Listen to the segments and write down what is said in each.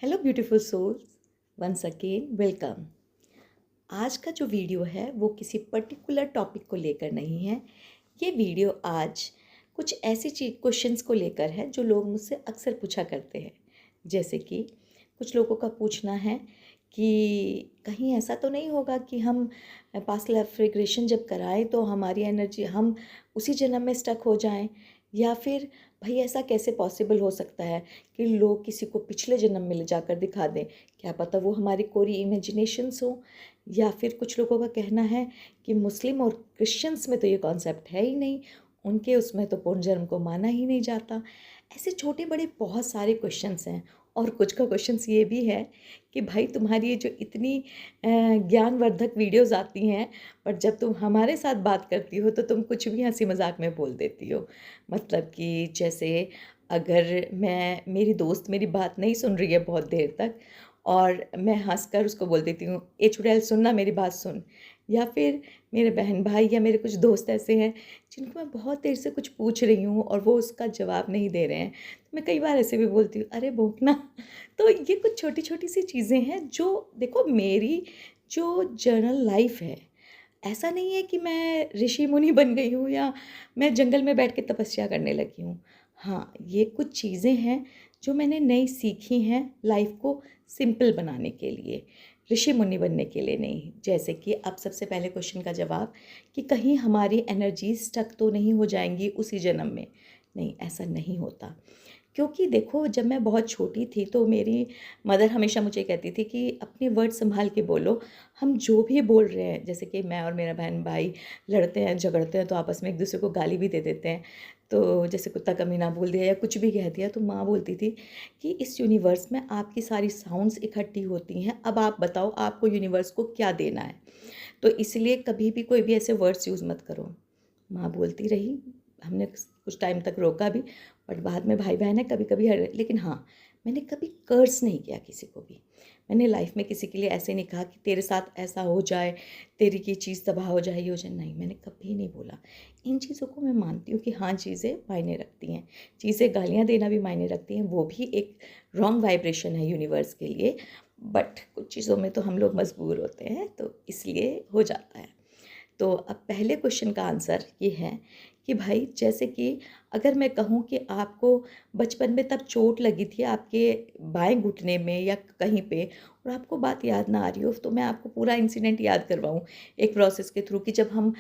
Hello beautiful souls, once again welcome. आज का जो वीडियो है वो किसी पर्टिकुलर टॉपिक को लेकर नहीं है। ये वीडियो आज कुछ ऐसी चीज क्वेश्चंस को लेकर है जो लोग मुझसे अक्सर पूछा करते हैं। जैसे कि कुछ लोगों का पूछना है कि कहीं ऐसा तो नहीं होगा कि हम पास्ट लाइफ रिग्रेशन जब कराएं तो हमारी एनर्जी हम उसी जन्म में स्टक हो जाएं, या फिर भाई ऐसा कैसे पॉसिबल हो सकता है कि लोग किसी को पिछले जन्म में ले जाकर दिखा दें। क्या पता वो हमारी कोरी इमेजिनेशंस हो, या फिर कुछ लोगों का कहना है कि मुस्लिम और क्रिश्चियंस में तो ये कॉन्सेप्ट है ही नहीं, उनके उसमें तो पुनर्जन्म को माना ही नहीं जाता। ऐसे छोटे बड़े बहुत सारे क्वेश्चंस हैं। और कुछ का क्वेश्चंस ये भी है कि भाई तुम्हारी ये जो इतनी ज्ञानवर्धक वीडियोस आती हैं, पर जब तुम हमारे साथ बात करती हो तो तुम कुछ भी हंसी मजाक में बोल देती हो। मतलब कि जैसे अगर मेरी दोस्त मेरी बात नहीं सुन रही है बहुत देर तक, और मैं हंसकर उसको बोल देती हूँ, ए चुड़ैल सुनना मेरी बात सुन। या फिर मेरे बहन भाई या मेरे कुछ दोस्त ऐसे हैं जिनको मैं बहुत देर से कुछ पूछ रही हूँ और वो उसका जवाब नहीं दे रहे हैं, तो मैं कई बार ऐसे भी बोलती हूँ, अरे भोंकना। तो ये कुछ छोटी छोटी सी चीज़ें हैं जो, देखो, मेरी जो जर्नल लाइफ है, ऐसा नहीं है कि मैं ऋषि मुनि बन गई हूँ या मैं जंगल में बैठ के तपस्या करने लगी हूँ। हाँ, ये कुछ चीज़ें हैं जो मैंने नई सीखी हैं लाइफ को सिंपल बनाने के लिए, ऋषि मुनि बनने के लिए नहीं। जैसे कि अब सबसे पहले क्वेश्चन का जवाब कि कहीं हमारी एनर्जी स्टक तो नहीं हो जाएंगी उसी जन्म में। नहीं, ऐसा नहीं होता। क्योंकि देखो, जब मैं बहुत छोटी थी तो मेरी मदर हमेशा मुझे कहती थी कि अपने वर्ड संभाल के बोलो। हम जो भी बोल रहे हैं, जैसे कि मैं और मेरा बहन भाई लड़ते हैं झगड़ते हैं तो आपस में एक दूसरे को गाली भी दे देते हैं। तो जैसे कुत्ता कमीना बोल दिया या कुछ भी कह दिया, तो माँ बोलती थी कि इस यूनिवर्स में आपकी सारी साउंड्स इकट्ठी होती हैं, अब आप बताओ आपको यूनिवर्स को क्या देना है। तो इसलिए कभी भी कोई भी ऐसे वर्ड्स यूज़ मत करो। माँ बोलती रही, हमने कुछ टाइम तक रोका भी, बट बाद में भाई बहन है कभी कभी हर, लेकिन हाँ, मैंने कभी कर्स नहीं किया किसी को भी। मैंने लाइफ में किसी के लिए ऐसे नहीं कहा कि तेरे साथ ऐसा हो जाए, तेरी की चीज़ तबाह हो जाए, ये हो जाए, नहीं, मैंने कभी नहीं बोला। इन चीज़ों को मैं मानती हूँ कि हाँ, चीज़ें मायने रखती हैं, चीज़ें गालियाँ देना भी मायने रखती हैं, वो भी एक रॉन्ग वाइब्रेशन है यूनिवर्स के लिए। बट कुछ चीज़ों में तो हम लोग मजबूर होते हैं, तो इसलिए हो जाता है। तो अब पहले क्वेश्चन का आंसर ये है कि भाई, जैसे कि अगर मैं कहूँ कि आपको बचपन में तब चोट लगी थी आपके बाएं घुटने में या कहीं पे, और आपको बात याद ना आ रही हो, तो मैं आपको पूरा इंसिडेंट याद करवाऊँ एक प्रोसेस के थ्रू कि जब हम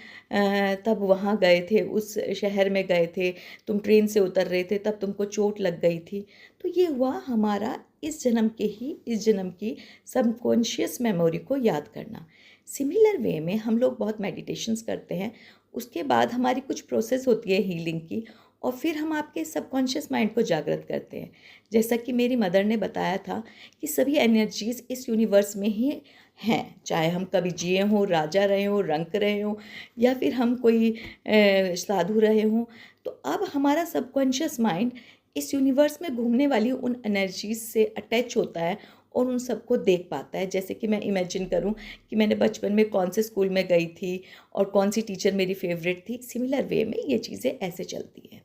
तब वहाँ गए थे, उस शहर में गए थे, तुम ट्रेन से उतर रहे थे, तब तुमको चोट लग गई थी। तो ये हुआ हमारा इस जन्म की सबकॉन्शियस मेमोरी को याद करना। सिमिलर वे में हम लोग बहुत मेडिटेशंस करते हैं, उसके बाद हमारी कुछ प्रोसेस होती है हीलिंग की, और फिर हम आपके सबकॉन्शियस माइंड को जागृत करते हैं। जैसा कि मेरी मदर ने बताया था कि सभी एनर्जीज इस यूनिवर्स में ही हैं, चाहे हम कभी जिए हों, राजा रहे हों, रंक रहे हों, या फिर हम कोई साधु रहे हों। तो अब हमारा सबकॉन्शियस माइंड इस यूनिवर्स में घूमने वाली उन एनर्जीज से अटैच होता है और उन सबको देख पाता है। जैसे कि मैं इमेजिन करूं कि मैंने बचपन में कौन से स्कूल में गई थी और कौन सी टीचर मेरी फेवरेट थी, सिमिलर वे में ये चीज़ें ऐसे चलती हैं।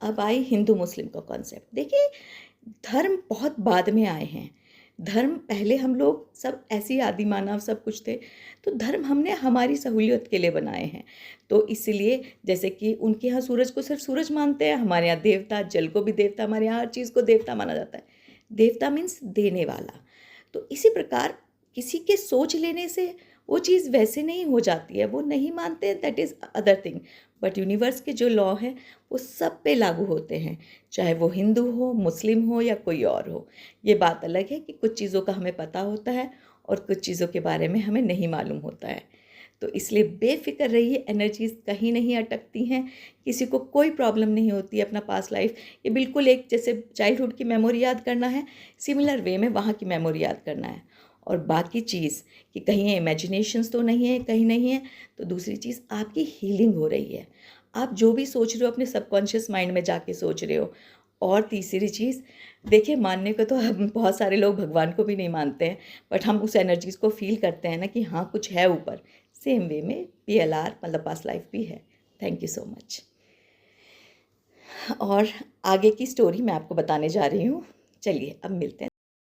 अब आई हिंदू मुस्लिम का कॉन्सेप्ट। देखिए, धर्म बहुत बाद में आए हैं। धर्म पहले हम लोग सब ऐसी आदि मानव सब कुछ थे, तो धर्म हमने हमारी सहूलियत के लिए बनाए हैं। तो इसलिए जैसे कि उनके यहाँ सूरज को सिर्फ सूरज मानते हैं, हमारे यहाँ देवता, जल को भी देवता, हमारे यहाँ हर चीज़ को देवता माना जाता है। देवता मीन्स देने वाला। तो इसी प्रकार किसी के सोच लेने से वो चीज़ वैसे नहीं हो जाती है, वो नहीं मानते, that is other thing. But universe के जो लॉ हैं वो सब पे लागू होते हैं, चाहे वो हिंदू हो, मुस्लिम हो या कोई और हो। ये बात अलग है कि कुछ चीज़ों का हमें पता होता है और कुछ चीज़ों के बारे में हमें नहीं मालूम होता है। तो इसलिए बेफिक्र रहिए, एनर्जीज कहीं नहीं अटकती हैं, किसी को कोई प्रॉब्लम नहीं होती है अपना पास्ट लाइफ। ये बिल्कुल एक जैसे चाइल्डहुड की मेमोरी याद करना है, सिमिलर वे में वहाँ की मेमोरी याद करना है। और बाकी चीज़ कि कहीं इमेजिनेशंस तो नहीं है, कहीं नहीं है, तो दूसरी चीज़ आपकी हीलिंग हो रही है। आप जो भी सोच रहे हो अपने सबकॉन्शियस माइंड में जाके सोच रहे हो। और तीसरी चीज़, देखिए, मानने को तो हम बहुत सारे लोग भगवान को भी नहीं मानते हैं, बट हम उस एनर्जीज़ को फील करते हैं ना कि हाँ, कुछ है ऊपर। सेम वे में PLR मतलब पास्ट लाइफ भी है। Thank you so much. और आगे की स्टोरी मैं आपको बताने जा रही हूँ। चलिए अब मिलते हैं।